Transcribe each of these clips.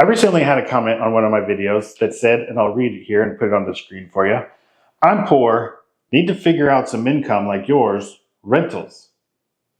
I recently had a comment on one of my videos that said, and I'll read it here and put it on the screen for you. I'm poor, need to figure out some income like yours, rentals.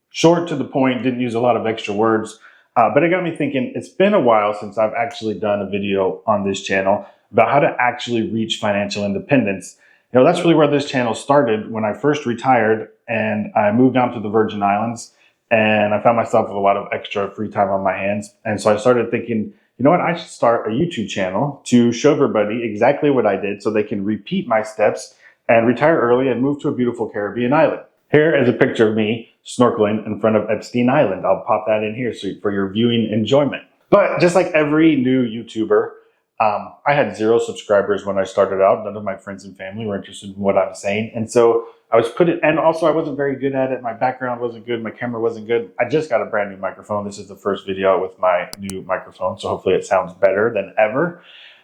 Short to the point, didn't use a lot of extra words, but it got me thinking, it's been a while since I've actually done a video on this channel about how to actually reach financial independence. That's really where this channel started when I first retired and I moved down to the Virgin Islands and I found myself with a lot of extra free time on my hands. And so I started thinking, you know what, I should start a YouTube channel to show everybody exactly what I did so they can repeat my steps and retire early and move to a beautiful Caribbean island. Here is a picture of me snorkeling in front of Epstein Island. I'll pop that in here for your viewing enjoyment. But just like every new YouTuber, I had 0 subscribers when I started out. None of my friends and family were interested in what I'm saying. And so I was and also I wasn't very good at it. My background wasn't good. My camera wasn't good. I just got a brand new microphone. This is the first video with my new microphone. So hopefully it sounds better than ever.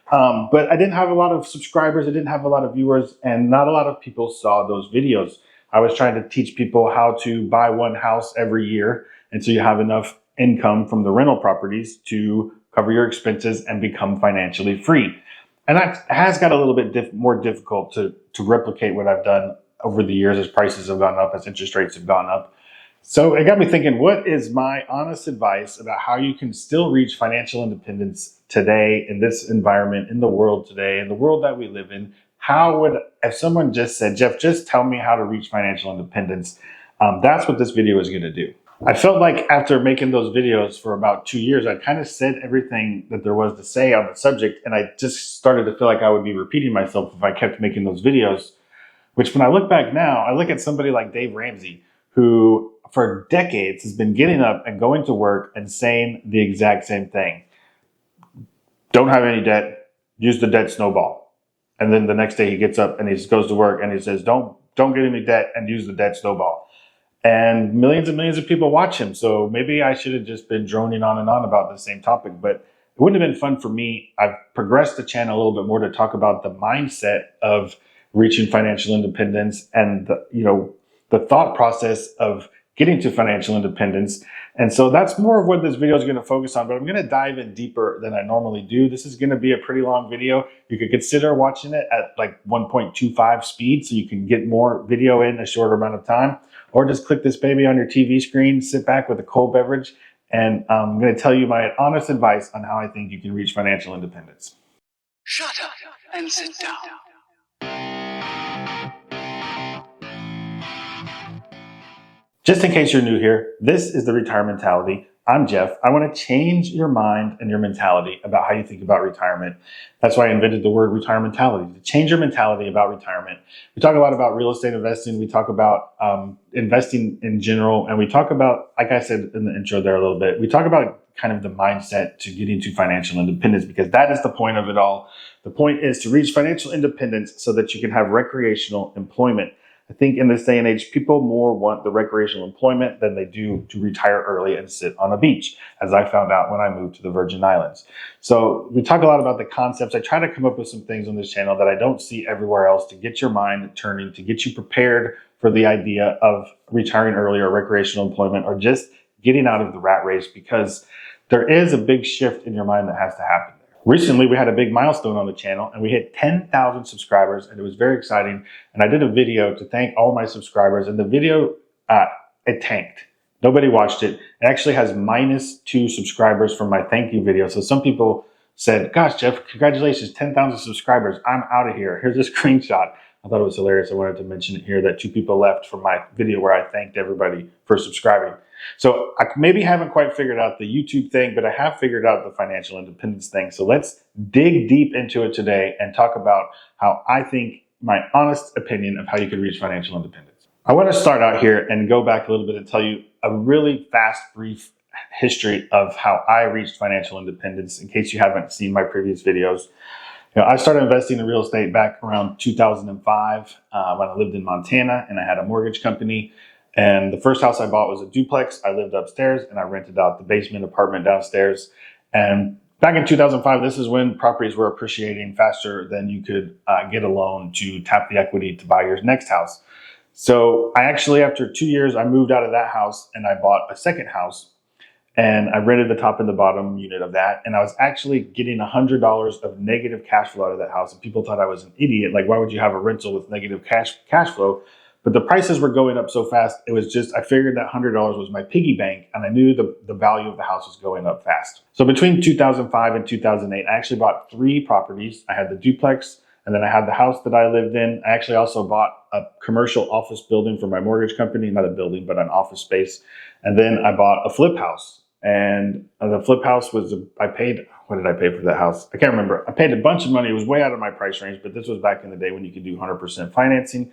But I didn't have a lot of subscribers. I didn't have a lot of viewers, and not a lot of people saw those videos. I was trying to teach people how to buy one house every year. And so you have enough income from the rental properties to cover your expenses and become financially free. And that has got a little bit more difficult to replicate what I've done over the years as prices have gone up, as interest rates have gone up. So it got me thinking, what is my honest advice about how you can still reach financial independence today in this environment, in the world today, in the world that we live in? If someone just said, Jeff, just tell me how to reach financial independence, that's what this video is going to do. I felt like after making those videos for about 2 years, I kind of said everything that there was to say on the subject, and I just started to feel like I would be repeating myself if I kept making those videos, which when I look back now, I look at somebody like Dave Ramsey, who for decades has been getting up and going to work and saying the exact same thing. Don't have any debt, use the debt snowball. And then the next day he gets up and he goes to work and he says, don't get any debt and use the debt snowball. And millions of people watch him. So maybe I should have just been droning on and on about the same topic, but it wouldn't have been fun for me. I've progressed the channel a little bit more to talk about the mindset of reaching financial independence and the thought process of getting to financial independence. And so that's more of what this video is going to focus on, but I'm going to dive in deeper than I normally do. This is going to be a pretty long video. You could consider watching it at like 1.25 speed so you can get more video in a shorter amount of time, or just click this baby on your TV screen, sit back with a cold beverage, and I'm going to tell you my honest advice on how I think you can reach financial independence. Shut up and sit down. Just in case you're new here, this is the Retire Mentality. I'm Jeff. I want to change your mind and your mentality about how you think about retirement. That's why I invented the word retire mentality, to change your mentality about retirement. We talk a lot about real estate investing. We talk about investing in general. And we talk about, like I said in the intro there a little bit, we talk about kind of the mindset to getting to financial independence, because that is the point of it all. The point is to reach financial independence so that you can have recreational employment. I think in this day and age, people more want the recreational employment than they do to retire early and sit on a beach, as I found out when I moved to the Virgin Islands. So we talk a lot about the concepts. I try to come up with some things on this channel that I don't see everywhere else to get your mind turning, to get you prepared for the idea of retiring early or recreational employment, or just getting out of the rat race, because there is a big shift in your mind that has to happen. Recently, we had a big milestone on the channel and we hit 10,000 subscribers, and it was very exciting. And I did a video to thank all my subscribers, and the video, it tanked. Nobody watched it. It actually has -2 subscribers from my thank you video. So some people said, gosh, Jeff, congratulations, 10,000 subscribers. I'm out of here. Here's a screenshot. I thought it was hilarious. I wanted to mention it here that 2 people left from my video where I thanked everybody for subscribing. So I maybe haven't quite figured out the YouTube thing, but I have figured out the financial independence thing. So let's dig deep into it today and talk about how I think, my honest opinion of how you can reach financial independence. I want to start out here and go back a little bit and tell you a really fast, brief history of how I reached financial independence, in case you haven't seen my previous videos. I started investing in real estate back around 2005 when I lived in Montana, and I had a mortgage company. And the first house I bought was a duplex. I lived upstairs and I rented out the basement apartment downstairs. And back in 2005, this is when properties were appreciating faster than you could get a loan to tap the equity to buy your next house. So I actually, after 2 years, I moved out of that house and I bought a second house. And I rented the top and the bottom unit of that. And I was actually getting $100 of negative cash flow out of that house. And people thought I was an idiot. Like, why would you have a rental with negative cash flow? But the prices were going up so fast. It was just, I figured that $100 was my piggy bank. And I knew the value of the house was going up fast. So between 2005 and 2008, I actually bought 3 properties. I had the duplex, and then I had the house that I lived in. I actually also bought a commercial office building for my mortgage company, not a building, but an office space. And then I bought a flip house. And the flip house was, I paid, what did I pay for that house? I can't remember. I paid a bunch of money. It was way out of my price range, but this was back in the day when you could do 100% financing.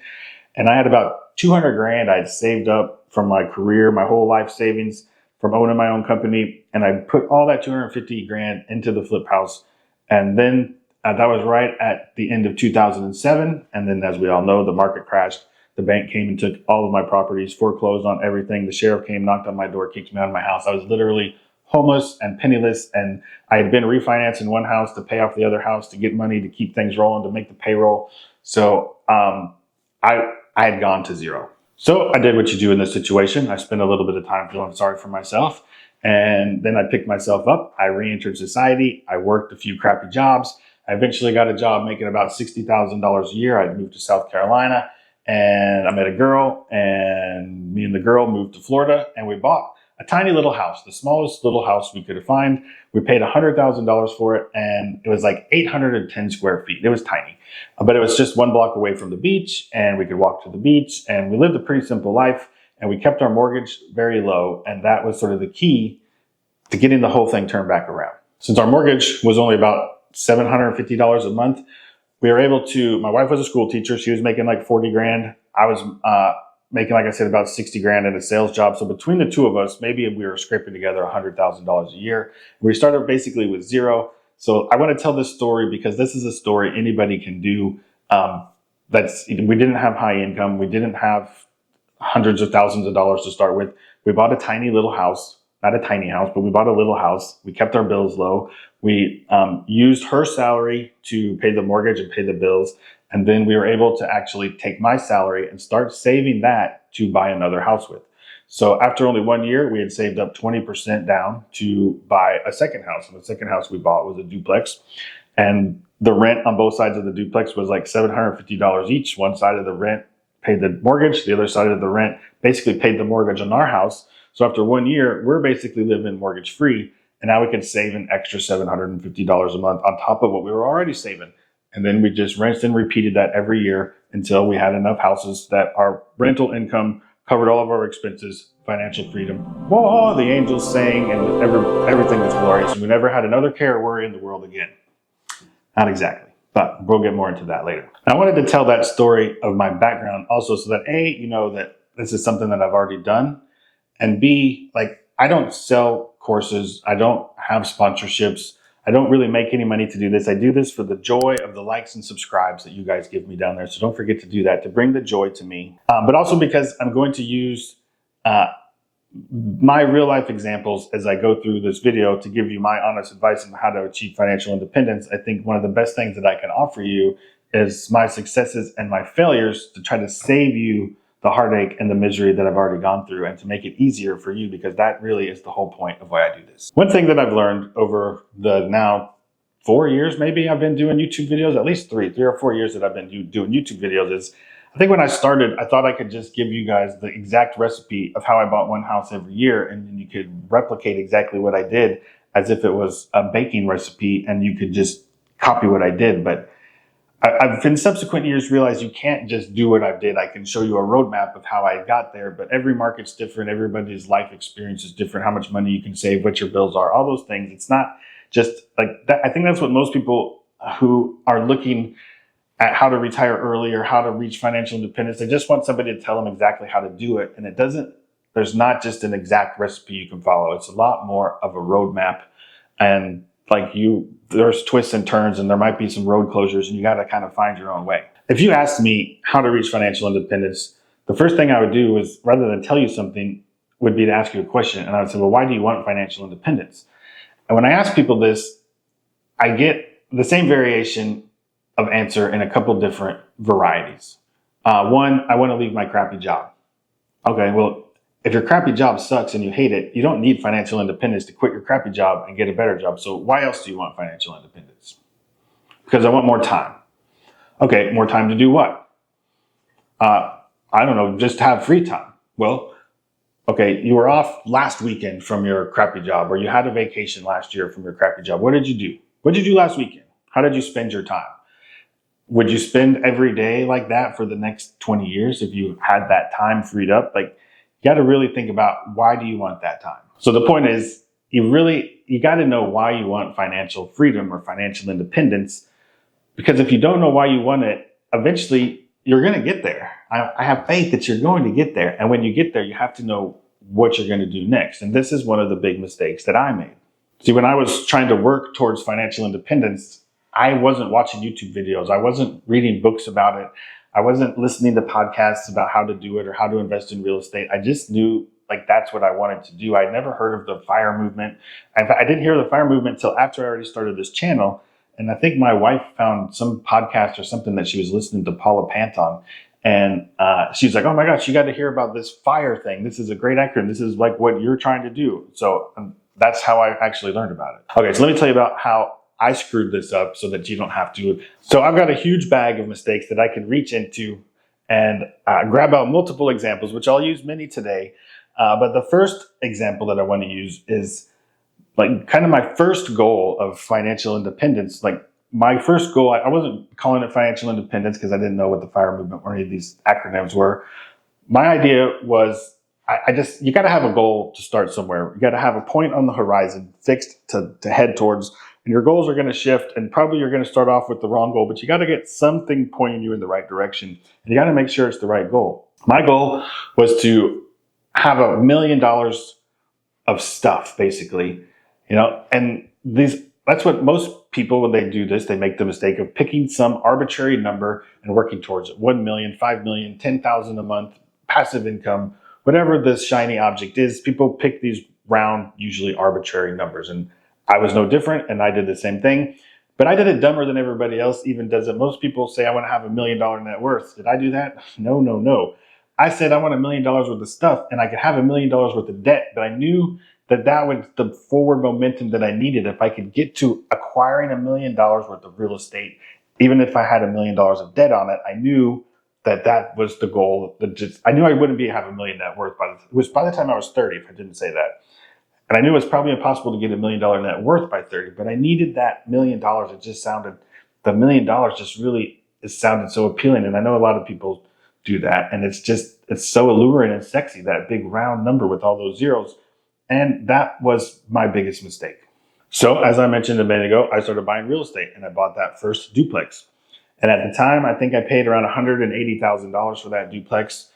And I had about 200 grand I'd saved up from my career, my whole life savings from owning my own company. And I put all that 250 grand into the flip house. And then that was right at the end of 2007. And then, as we all know, the market crashed. The bank came and took all of my properties, foreclosed on everything. The sheriff came, knocked on my door, kicked me out of my house. I was literally homeless and penniless. And I had been refinancing one house to pay off the other house to get money to keep things rolling, to make the payroll. So I had gone to zero. So I did what you do in this situation. I spent a little bit of time feeling sorry for myself. And then I picked myself up. I re-entered society. I worked a few crappy jobs. I eventually got a job making about $60,000 a year. I moved to South Carolina. And I met a girl, and me and the girl moved to Florida, and we bought a tiny little house, the smallest little house we could find. We paid $100,000 for it, and it was like 810 square feet. It was tiny, but it was just 1 block away from the beach, and we could walk to the beach, and we lived a pretty simple life, and we kept our mortgage very low, and that was sort of the key to getting the whole thing turned back around. Since our mortgage was only about $750 a month, we were able to, my wife was a school teacher. She was making like 40 grand. I was making, like I said, about 60 grand in a sales job. So between the two of us, maybe we were scraping together $100,000 a year. We started basically with zero. So I want to tell this story because this is a story anybody can do. We didn't have high income. We didn't have hundreds of thousands of dollars to start with. We bought a tiny little house. Not a tiny house, but we bought a little house. We kept our bills low. We used her salary to pay the mortgage and pay the bills. And then we were able to actually take my salary and start saving that to buy another house with. So after only 1 year, we had saved up 20% down to buy a second house. And the second house we bought was a duplex. And the rent on both sides of the duplex was like $750 each. One side of the rent paid the mortgage. The other side of the rent basically paid the mortgage on our house. So after 1 year, we're basically living mortgage free. And now we could save an extra $750 a month on top of what we were already saving. And then we just rinsed and repeated that every year until we had enough houses that our rental income covered all of our expenses, financial freedom. Whoa, the angels sang and everything was glorious. And we never had another care or worry in the world again. Not exactly, but we'll get more into that later. I wanted to tell that story of my background also so that A, you know that this is something that I've already done. And B, like, I don't sell courses. I don't have sponsorships. I don't really make any money to do this. I do this for the joy of the likes and subscribes that you guys give me down there. So don't forget to do that, to bring the joy to me. But also because I'm going to use my real life examples as I go through this video to give you my honest advice on how to achieve financial independence. I think one of the best things that I can offer you is my successes and my failures to try to save you the heartache and the misery that I've already gone through and to make it easier for you, because that really is the whole point of why I do this. One thing that I've learned over the now 4 years, maybe I've been doing YouTube videos, at least 3 or 4 years that I've been doing YouTube videos is, I think when I started, I thought I could just give you guys the exact recipe of how I bought one house every year, and then you could replicate exactly what I did as if it was a baking recipe and you could just copy what I did. But I've in subsequent years realized you can't just do what I did. I can show you a roadmap of how I got there, but every market's different. Everybody's life experience is different. How much money you can save, what your bills are, all those things. It's not just like that. I think that's what most people who are looking at how to retire early or how to reach financial independence, they just want somebody to tell them exactly how to do it. And there's not just an exact recipe you can follow. It's a lot more of a roadmap. And there's twists and turns, and there might be some road closures, and you got to kind of find your own way. If you asked me how to reach financial independence, the first thing I would do is, rather than tell you something, would be to ask you a question. And I would say, well, why do you want financial independence? And when I ask people this, I get the same variation of answer in a couple different varieties. One, I want to leave my crappy job. Okay, well, if your crappy job sucks and you hate it, you don't need financial independence to quit your crappy job and get a better job. So why else do you want financial independence? Because I want more time. Okay, more time to do what? I don't know, just have free time. Well, okay, you were off last weekend from your crappy job, or you had a vacation last year from your crappy job. What did you do? What did you do last weekend? How did you spend your time? Would you spend every day like that for the next 20 years if you had that time freed up? Like, you got to really think about, why do you want that time? So the point is, you got to know why you want financial freedom or financial independence, because if you don't know why you want it, eventually you're going to get there. I have faith that you're going to get there. And when you get there, you have to know what you're going to do next. And this is one of the big mistakes that I made. See, when I was trying to work towards financial independence, I wasn't watching YouTube videos. I wasn't reading books about it. I wasn't listening to podcasts about how to do it or how to invest in real estate. I just knew like that's what I wanted to do. I'd never heard of the FIRE movement. In fact, I didn't hear the FIRE movement until after I already started this channel. And I think my wife found some podcast or something that she was listening to Paula Pant on. And she's like, oh my gosh, you got to hear about this FIRE thing. This is a great acronym. This is like what you're trying to do. So that's how I actually learned about it. Okay, so let me tell you about how I screwed this up so that you don't have to. So I've got a huge bag of mistakes that I can reach into and grab out multiple examples, which I'll use many today. But the first example that I want to use is like kind of my first goal of financial independence. Like my first goal, I wasn't calling it financial independence because I didn't know what the FIRE movement or any of these acronyms were. My idea was, you got to have a goal to start somewhere. You got to have a point on the horizon fixed to head towards, and your goals are going to shift, and probably you're going to start off with the wrong goal, but you got to get something pointing you in the right direction, and you got to make sure it's the right goal. My goal was to have $1 million of stuff, basically, and that's what most people, when they do this, they make the mistake of picking some arbitrary number and working towards it. 1 million, 5 million, 10,000 a month, passive income, whatever this shiny object is. People pick these round, usually arbitrary numbers. And I was no different, and I did the same thing. But I did it dumber than everybody else even does it. Most people say, I want to have $1 million net worth. Did I do that? No. I said I want $1 million worth of stuff, and I could have $1 million worth of debt, but I knew that was the forward momentum that I needed. If I could get to acquiring $1 million worth of real estate, even if I had $1 million of debt on it, I knew that was the goal. I knew I wouldn't have $1 million net worth by the time I was 30, if I didn't say that. And I knew it was probably impossible to get $1 million net worth by 30, but I needed that $1 million. The $1 million it sounded so appealing. And I know a lot of people do that. And it's so alluring and sexy, that big round number with all those zeros. And that was my biggest mistake. So as I mentioned a minute ago, I started buying real estate, and I bought that first duplex. And at the time, I think I paid around $180,000 for that duplex.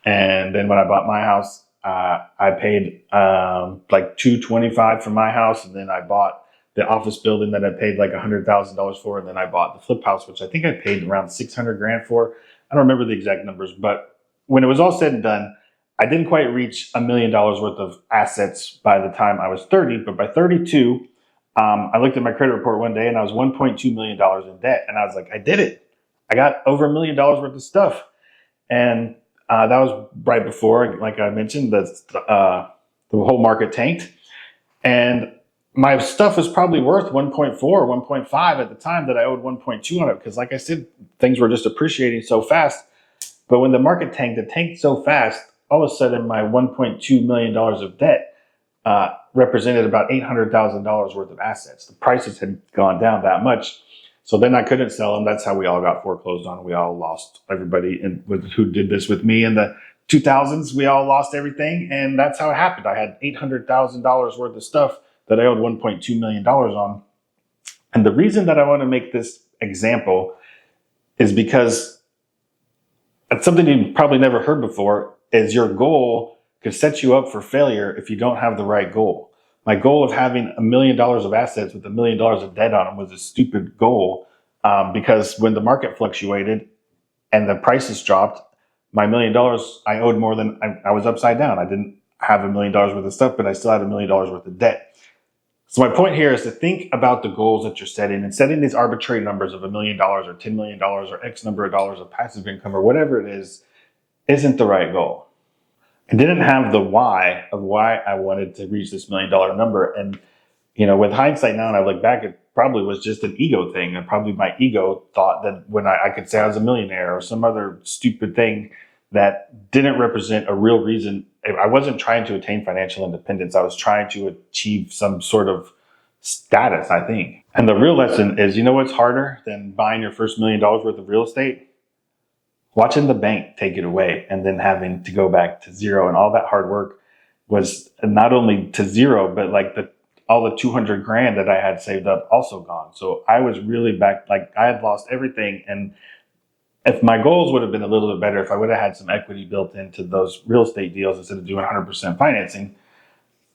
And then when I bought my house, I paid like $225,000 for my house. And then I bought the office building that I paid like $100,000 for. And then I bought the flip house, which I think I paid around $600,000 for. I don't remember the exact numbers, but when it was all said and done, I didn't quite reach $1 million worth of assets by the time I was 30, but by 32, I looked at my credit report one day and I was $1.2 million in debt. And I was like, I did it. I got over $1 million worth of stuff. And that was right before, like I mentioned, the whole market tanked. And my stuff was probably worth 1.4 or 1.5 at the time that I owed 1.2 on it. Because like I said, things were just appreciating so fast. But when the market tanked, it tanked so fast, all of a sudden my $1.2 million of debt represented about $800,000 worth of assets. The prices had gone down that much. So then I couldn't sell them. That's how we all got foreclosed on. We all lost, everybody who did this with me in the 2000s, we all lost everything. And that's how it happened. I had $800,000 worth of stuff that I owed $1.2 million on. And the reason that I want to make this example is because it's something you probably never heard before, is your goal could set you up for failure if you don't have the right goal. My goal of having $1 million of assets with $1 million of debt on them was a stupid goal because when the market fluctuated and the prices dropped, my $1 million, I owed more than, I was upside down. I didn't have $1 million worth of stuff, but I still had $1 million worth of debt. So my point here is to think about the goals that you're setting, and setting these arbitrary numbers of $1 million or $10 million or X number of dollars of passive income or whatever it is, isn't the right goal. I didn't have the why of why I wanted to reach this $1 million number. And, with hindsight now and I look back, it probably was just an ego thing. And probably my ego thought that when I could say I was a millionaire or some other stupid thing that didn't represent a real reason. I wasn't trying to attain financial independence. I was trying to achieve some sort of status, I think. And the real lesson is, what's harder than buying your first $1 million worth of real estate? Watching the bank take it away and then having to go back to zero. And all that hard work was not only to zero, but like all the 200 grand that I had saved up also gone. So I was really back, like I had lost everything. And if my goals would have been a little bit better, if I would have had some equity built into those real estate deals instead of doing 100% financing,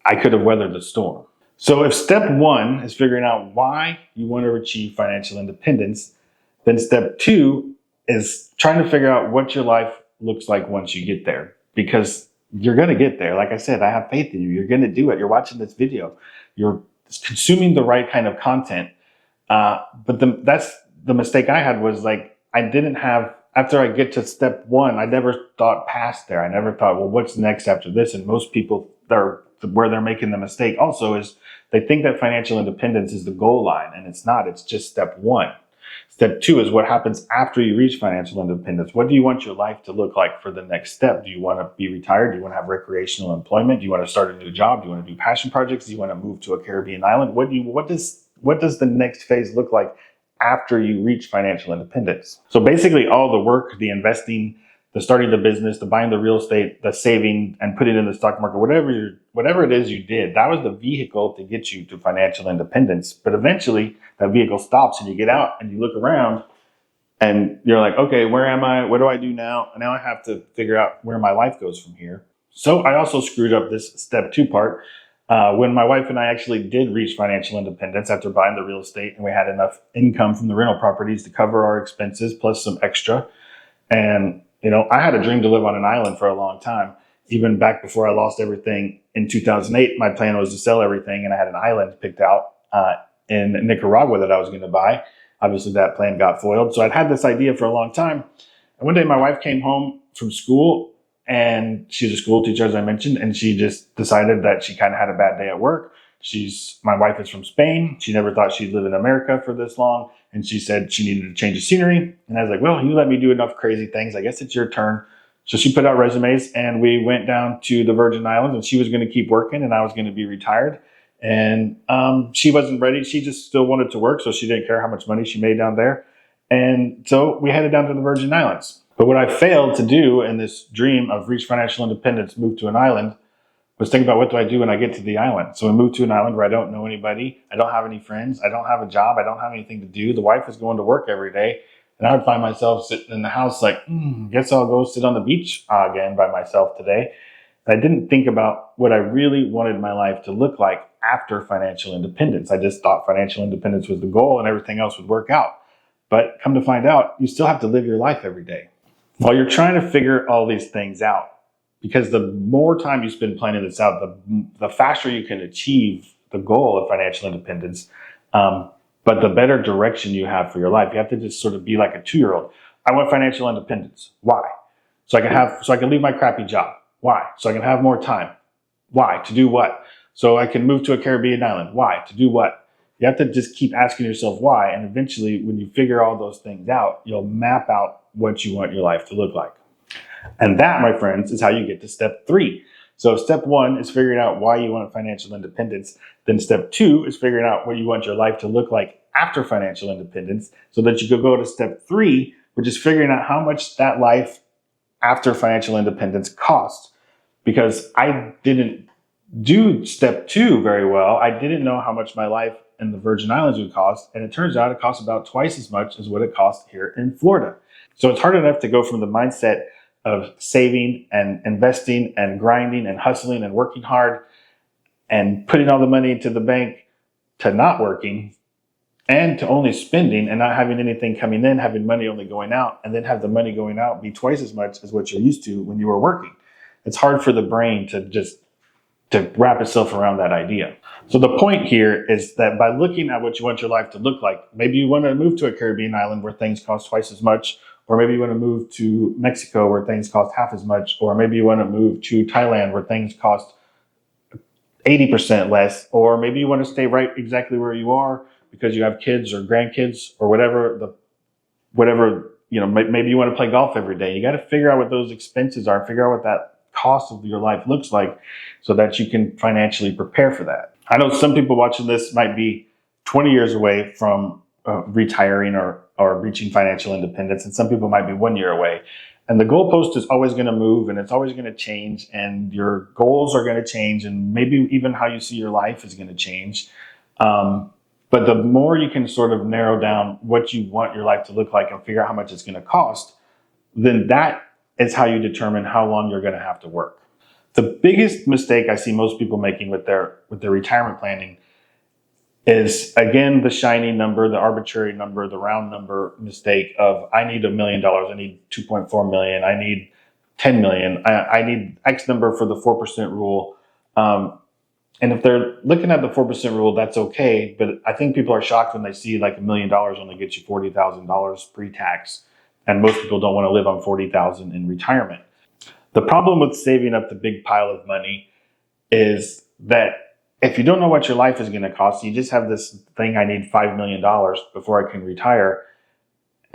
I could have weathered the storm. So if step one is figuring out why you want to achieve financial independence, then step two is trying to figure out what your life looks like once you get there, because you're going to get there. Like I said, I have faith in you. You're going to do it. You're watching this video. You're consuming the right kind of content. But that's the mistake I had was like, I didn't have, after I get to step one, I never thought past there. I never thought, well, what's next after this? And most people, where they're making the mistake also is they think that financial independence is the goal line, and it's not. It's just step one. Step two is what happens after you reach financial independence. What do you want your life to look like for the next step? Do you want to be retired? Do you want to have recreational employment? Do you want to start a new job? Do you want to do passion projects? Do you want to move to a Caribbean island? What does the next phase look like after you reach financial independence? So basically all the work, the investing, the starting the business, the buying the real estate, the saving and putting it in the stock market, whatever it is you did, that was the vehicle to get you to financial independence. But eventually that vehicle stops and you get out and you look around and you're like, okay, where am I? What do I do now? And now I have to figure out where my life goes from here. So I also screwed up this step two part. When my wife and I actually did reach financial independence after buying the real estate and we had enough income from the rental properties to cover our expenses plus some extra. And I had a dream to live on an island for a long time. Even back before I lost everything in 2008, my plan was to sell everything, and I had an island picked out in Nicaragua that I was going to buy. Obviously, that plan got foiled. So I'd had this idea for a long time. And one day my wife came home from school, and she's a school teacher, as I mentioned, and she just decided that she kind of had a bad day at work. My wife is from Spain. She never thought she'd live in America for this long. And she said she needed to change the scenery. And I was like, well, you let me do enough crazy things. I guess it's your turn. So she put out resumes and we went down to the Virgin Islands, and she was going to keep working and I was going to be retired. And she wasn't ready. She just still wanted to work. So she didn't care how much money she made down there. And so we headed down to the Virgin Islands. But what I failed to do in this dream of reach financial independence, move to an island, was think about what do I do when I get to the island. So we moved to an island where I don't know anybody. I don't have any friends. I don't have a job. I don't have anything to do. The wife is going to work every day. And I would find myself sitting in the house like, guess I'll go sit on the beach again by myself today. And I didn't think about what I really wanted my life to look like after financial independence. I just thought financial independence was the goal and everything else would work out. But come to find out, you still have to live your life every day. While you're trying to figure all these things out, because the more time you spend planning this out, the faster you can achieve the goal of financial independence. But the better direction you have for your life. You have to just sort of be like a 2-year-old. I want financial independence. Why? So I can leave my crappy job. Why? So I can have more time. Why? To do what? So I can move to a Caribbean island. Why? To do what? You have to just keep asking yourself why. And eventually, when you figure all those things out, you'll map out what you want your life to look like. And that, my friends, is how you get to step 3. So step 1 is figuring out why you want financial independence. Then step 2 is figuring out what you want your life to look like after financial independence, so that you could go to step 3, which is figuring out how much that life after financial independence costs. Because I didn't do step 2 very well. I didn't know how much my life in the Virgin Islands would cost. And it turns out it costs about twice as much as what it costs here in Florida. So it's hard enough to go from the mindset of saving and investing and grinding and hustling and working hard and putting all the money into the bank to not working and to only spending and not having anything coming in, having money only going out, and then have the money going out be twice as much as what you're used to when you were working. It's hard for the brain to wrap itself around that idea. So the point here is that by looking at what you want your life to look like, maybe you want to move to a Caribbean island where things cost twice as much, or maybe you want to move to Mexico where things cost half as much, or maybe you want to move to Thailand where things cost 80% less, or maybe you want to stay right exactly where you are because you have kids or grandkids or whatever, maybe you want to play golf every day. You got to figure out what those expenses are, figure out what that cost of your life looks like so that you can financially prepare for that. I know some people watching this might be 20 years away from retiring or reaching financial independence, and some people might be 1 year away. And the goalpost is always going to move, and it's always going to change, and your goals are going to change, and maybe even how you see your life is going to change. But the more you can sort of narrow down what you want your life to look like and figure out how much it's going to cost, then that is how you determine how long you're going to have to work. The biggest mistake I see most people making with their retirement planning is, again, the shiny number, the arbitrary number, the round number mistake of, I need $1 million, I need 2.4 million, I need 10 million, I need X number for the 4% rule. And if they're looking at the 4% rule, that's okay. But I think people are shocked when they see like $1 million only gets you $40,000 pre-tax. And most people don't want to live on $40,000 in retirement. The problem with saving up the big pile of money is that if you don't know what your life is going to cost, you just have this thing, I need $5 million before I can retire.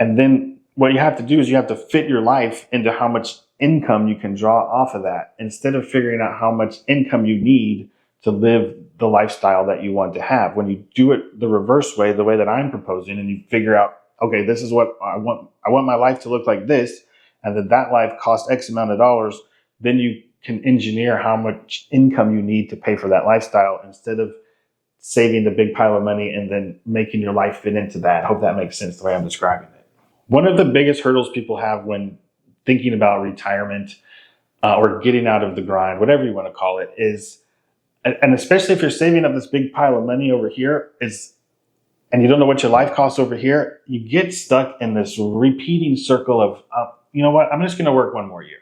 And then what you have to do is you have to fit your life into how much income you can draw off of that, instead of figuring out how much income you need to live the lifestyle that you want to have. When you do it the reverse way, the way that I'm proposing, and you figure out, okay, this is what I want my life to look like this, and that life costs X amount of dollars, then you can engineer how much income you need to pay for that lifestyle, instead of saving the big pile of money and then making your life fit into that. I hope that makes sense the way I'm describing it. One of the biggest hurdles people have when thinking about retirement or getting out of the grind, whatever you want to call it, is, and especially if you're saving up this big pile of money over here, and you don't know what your life costs over here, you get stuck in this repeating circle of, you know what, I'm just going to work one more year.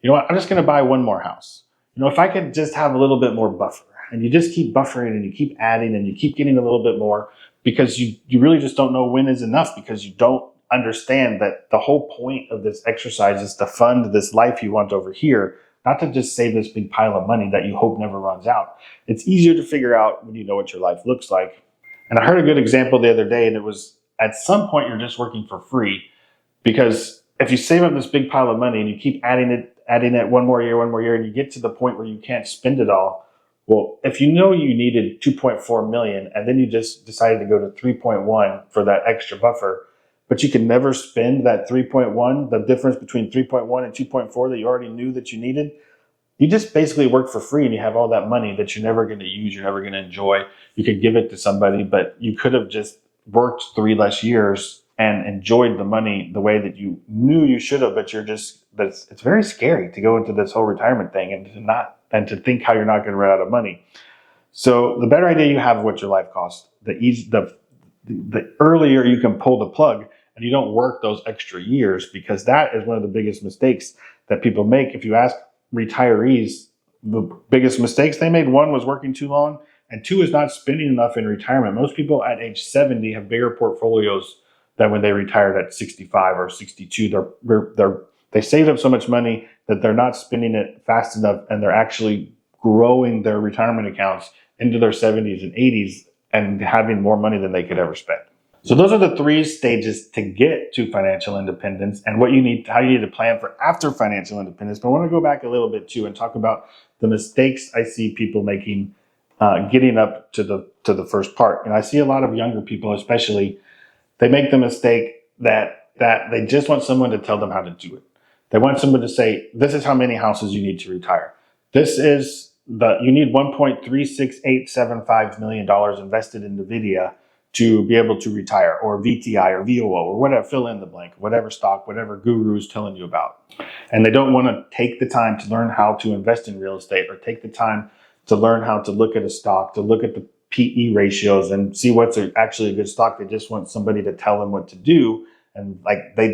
You know what, I'm just going to buy one more house. If I could just have a little bit more buffer, and you just keep buffering and you keep adding and you keep getting a little bit more, because you really just don't know when is enough, because you don't understand that the whole point of this exercise is to fund this life you want over here, not to just save this big pile of money that you hope never runs out. It's easier to figure out when you know what your life looks like. And I heard a good example the other day, and it was, at some point you're just working for free, because if you save up this big pile of money and you keep adding it one more year, and you get to the point where you can't spend it all, well, if you know you needed 2.4 million and then you just decided to go to 3.1 for that extra buffer, but you can never spend that 3.1, the difference between 3.1 and 2.4 that you already knew that you needed, you just basically work for free, and you have all that money that you're never going to use, you're never going to enjoy. You could give it to somebody, but you could have just worked 3 less years and enjoyed the money the way that you knew you should have, but it's very scary to go into this whole retirement thing and to think how you're not going to run out of money. So the better idea you have of what your life costs, the earlier you can pull the plug, and you don't work those extra years, because that is one of the biggest mistakes that people make. If you ask retirees, the biggest mistakes they made, one was working too long, and two is not spending enough in retirement. Most people at age 70 have bigger portfolios than when they retired at 65 or 62. They saved up so much money that they're not spending it fast enough, and they're actually growing their retirement accounts into their 70s and 80s and having more money than they could ever spend. So those are the 3 stages to get to financial independence, and how you need to plan for after financial independence. But I want to go back a little bit too and talk about the mistakes I see people making getting up to the first part. And I see a lot of younger people, especially, they make the mistake that they just want someone to tell them how to do it. They want someone to say, this is how many houses you need to retire. You need $1.36875 million invested in NVIDIA to be able to retire, or VTI or VOO or whatever, fill in the blank, whatever stock, whatever guru is telling you about. And they don't want to take the time to learn how to invest in real estate, or take the time to learn how to look at a stock, to look at the PE ratios and see what's actually a good stock. They just want somebody to tell them what to do. And they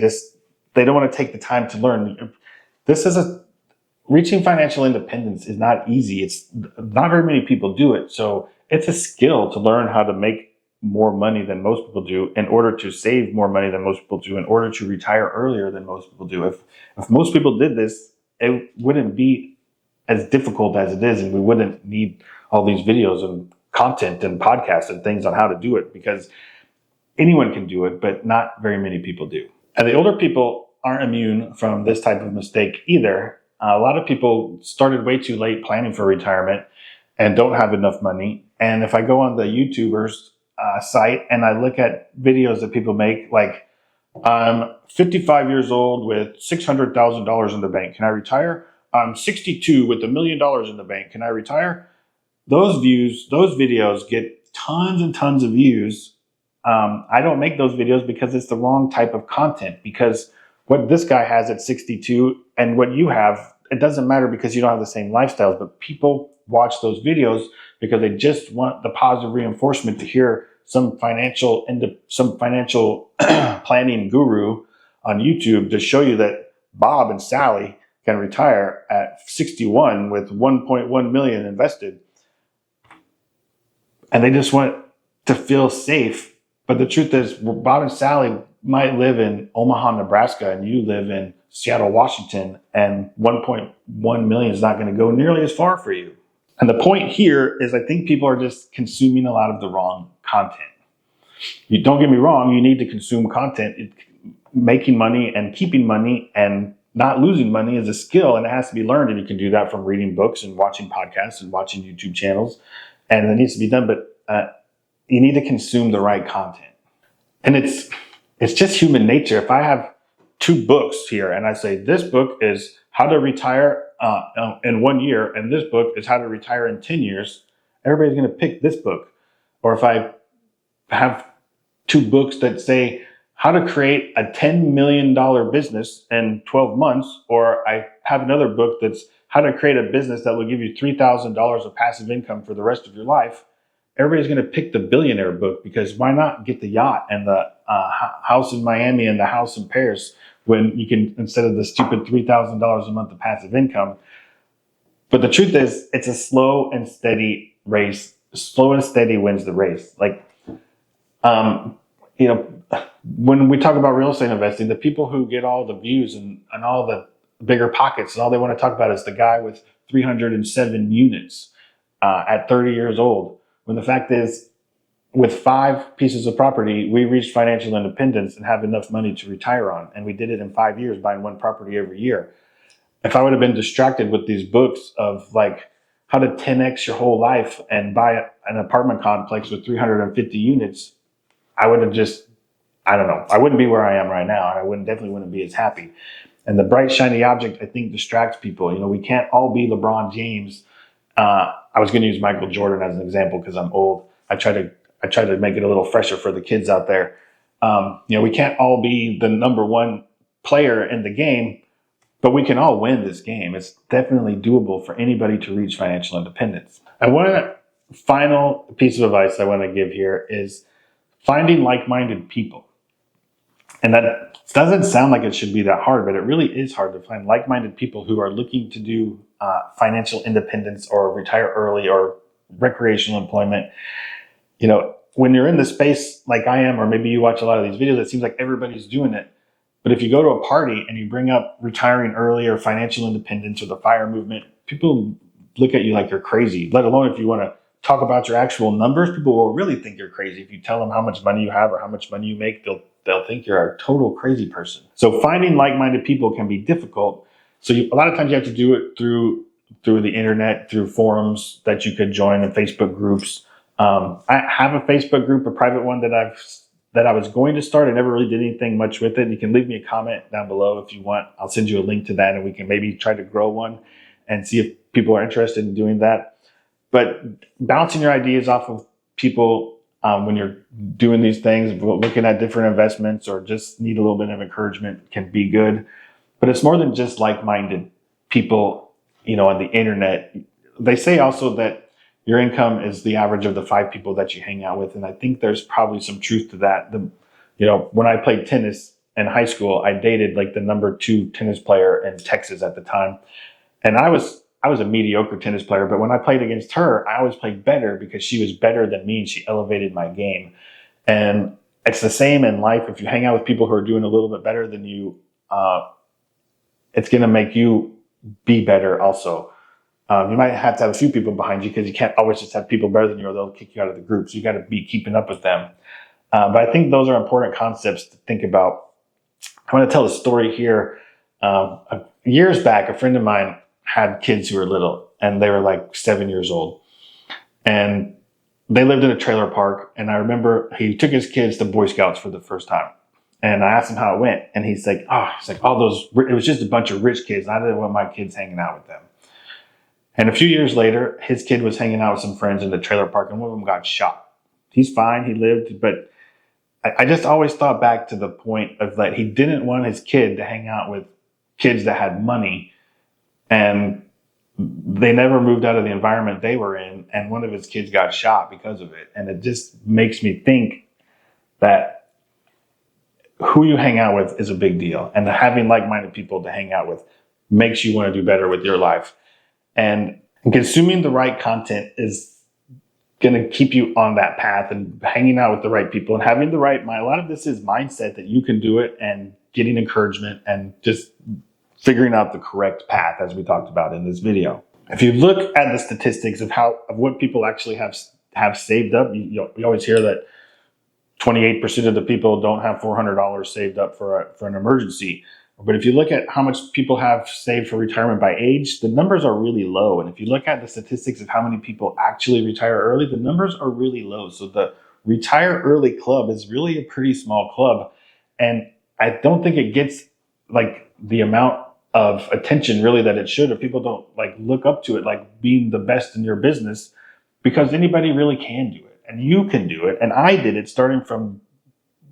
don't want to take the time to learn. Reaching financial independence is not easy. It's not very many people do it. So it's a skill to learn how to make more money than most people do, in order to save more money than most people do, in order to retire earlier than most people do. If most people did this, it wouldn't be as difficult as it is, and we wouldn't need all these videos and content and podcasts and things on how to do it, because anyone can do it, but not very many people do. And the older people aren't immune from this type of mistake either. A lot of people started way too late planning for retirement and don't have enough money. And if I go on the YouTubers site and I look at videos that people make, like, I'm 55 years old with $600,000 in the bank. Can I retire? I'm 62 with $1 million in the bank. Can I retire? Those videos get tons and tons of views. I don't make those videos because it's the wrong type of content. Because what this guy has at 62 and what you have, it doesn't matter, because you don't have the same lifestyles. But people watch those videos because they just want the positive reinforcement to hear some financial planning guru on YouTube to show you that Bob and Sally can retire at 61 with 1.1 million invested. And they just want to feel safe. But the truth is, Bob and Sally might live in Omaha, Nebraska, and you live in Seattle, Washington, and 1.1 million is not going to go nearly as far for you. And the point here is, I think people are just consuming a lot of the wrong content. You don't get me wrong, you need to consume content. Making money and keeping money and not losing money is a skill, and it has to be learned. And you can do that from reading books and watching podcasts and watching YouTube channels. And it needs to be done, but you need to consume the right content. And it's just human nature. If I have 2 books here and I say, this book is how to retire in 1 year, and this book is how to retire in 10 years, everybody's going to pick this book. Or if I have 2 books that say how to create a $10 million business in 12 months, or I have another book that's how to create a business that will give you $3,000 of passive income for the rest of your life, everybody's going to pick the billionaire book, because why not get the yacht and the house in Miami and the house in Paris when you can, instead of the stupid $3,000 a month of passive income? But the truth is, it's a slow and steady race. Slow and steady wins the race. Like, when we talk about real estate investing, the people who get all the views and all the bigger pockets, and all they want to talk about is the guy with 307 units at 30 years old. When the fact is, with 5 pieces of property, we reached financial independence and have enough money to retire on. And we did it in 5 years, buying 1 property every year. If I would have been distracted with these books of like how to 10x your whole life and buy an apartment complex with 350 units, I would have just, I don't know, I wouldn't be where I am right now. And I definitely wouldn't be as happy. And the bright, shiny object, I think, distracts people. We can't all be LeBron James. I was going to use Michael Jordan as an example because I'm old. I try to make it a little fresher for the kids out there. We can't all be the number 1 player in the game, but we can all win this game. It's definitely doable for anybody to reach financial independence. And one final piece of advice I want to give here is finding like-minded people. And that doesn't sound like it should be that hard, but it really is hard to find like-minded people who are looking to do financial independence or retire early or recreational employment. When you're in the space like I am, or maybe you watch a lot of these videos, it seems like everybody's doing it. But if you go to a party and you bring up retiring early or financial independence or the FIRE movement, people look at you like you're crazy, let alone if you want to talk about your actual numbers. People will really think you're crazy. If you tell them how much money you have or how much money you make, they'll think you're a total crazy person. So finding like-minded people can be difficult. So a lot of times you have to do it through the internet, through forums that you could join in Facebook groups. I have a Facebook group, a private one that I was going to start. I never really did anything much with it. You can leave me a comment down below if you want. I'll send you a link to that, and we can maybe try to grow one and see if people are interested in doing that. But bouncing your ideas off of people when you're doing these things, looking at different investments, or just need a little bit of encouragement, can be good. But it's more than just like-minded people, on the internet. They say also that your income is the average of the 5 people that you hang out with. And I think there's probably some truth to that. When I played tennis in high school, I dated like the number 2 tennis player in Texas at the time. And I was I was a mediocre tennis player, but when I played against her, I always played better because she was better than me and she elevated my game. And it's the same in life. If you hang out with people who are doing a little bit better than you, it's going to make you be better also. You might have to have a few people behind you because you can't always just have people better than you or they'll kick you out of the group. So you got to be keeping up with them. But I think those are important concepts to think about. I want to tell a story here. Years back, a friend of mine had kids who were little and they were like 7 years old. And they lived in a trailer park. And I remember he took his kids to Boy Scouts for the first time. And I asked him how it went. And he's like, all those, it was just a bunch of rich kids. And I didn't want my kids hanging out with them. And a few years later, his kid was hanging out with some friends in the trailer park and one of them got shot. He's fine. He lived, but I just always thought back to the point of that he didn't want his kid to hang out with kids that had money and they never moved out of the environment they were in. And one of his kids got shot because of it. And it just makes me think that who you hang out with is a big deal. And having like-minded people to hang out with makes you want to do better with your life. And consuming the right content is going to keep you on that path and hanging out with the right people and having the right mind. A lot of this is mindset that you can do it and getting encouragement and just figuring out the correct path as we talked about in this video. If you look at the statistics of what people actually have saved up, you always hear that 28% of the people don't have $400 saved up for an emergency. But if you look at how much people have saved for retirement by age, the numbers are really low. And if you look at the statistics of how many people actually retire early, the numbers are really low. So the retire early club is really a pretty small club. And I don't think it gets like the amount of attention really that it should, or people don't like look up to it like being the best in your business, because anybody really can do it and you can do it. And I did it starting from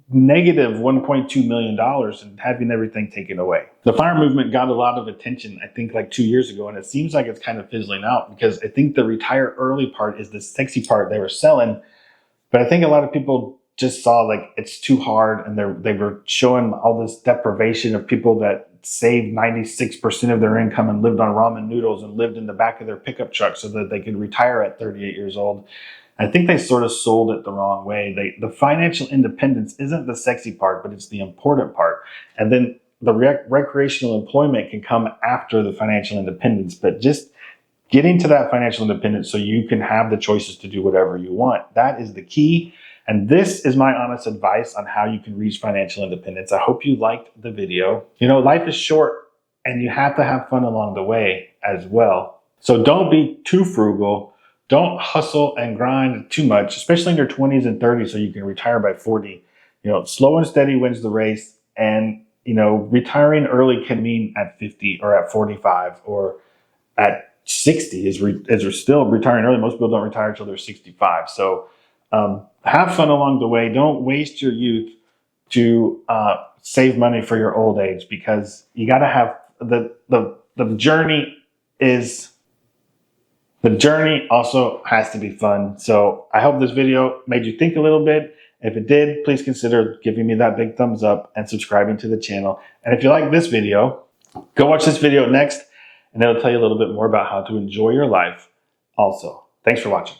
negative $1.2 million and having everything taken away. The FIRE movement got a lot of attention, I think like 2 years ago, and it seems like it's kind of fizzling out because I think the retire early part is the sexy part they were selling. But I think a lot of people just saw like it's too hard, and they were showing all this deprivation of people that saved 96% of their income and lived on ramen noodles and lived in the back of their pickup truck so that they could retire at 38 years old. I think they sort of sold it the wrong way. The financial independence isn't the sexy part, but it's the important part. And then the recreational employment can come after the financial independence. But just getting to that financial independence so you can have the choices to do whatever you want, that is the key. And this is my honest advice on how you can reach financial independence. I hope you liked the video. You know, life is short and you have to have fun along the way as well. So don't be too frugal. Don't hustle and grind too much, especially in your 20s and 30s, so you can retire by 40. You know, slow and steady wins the race. And, you know, retiring early can mean at 50 or at 45 or at 60 is still retiring early. Most people don't retire until they're 65. So have fun along the way. Don't waste your youth to save money for your old age, because you got to have the journey is... The journey also has to be fun. So I hope this video made you think a little bit. If it did, please consider giving me that big thumbs up and subscribing to the channel. And if you like this video, go watch this video next, and it'll tell you a little bit more about how to enjoy your life also. Thanks for watching.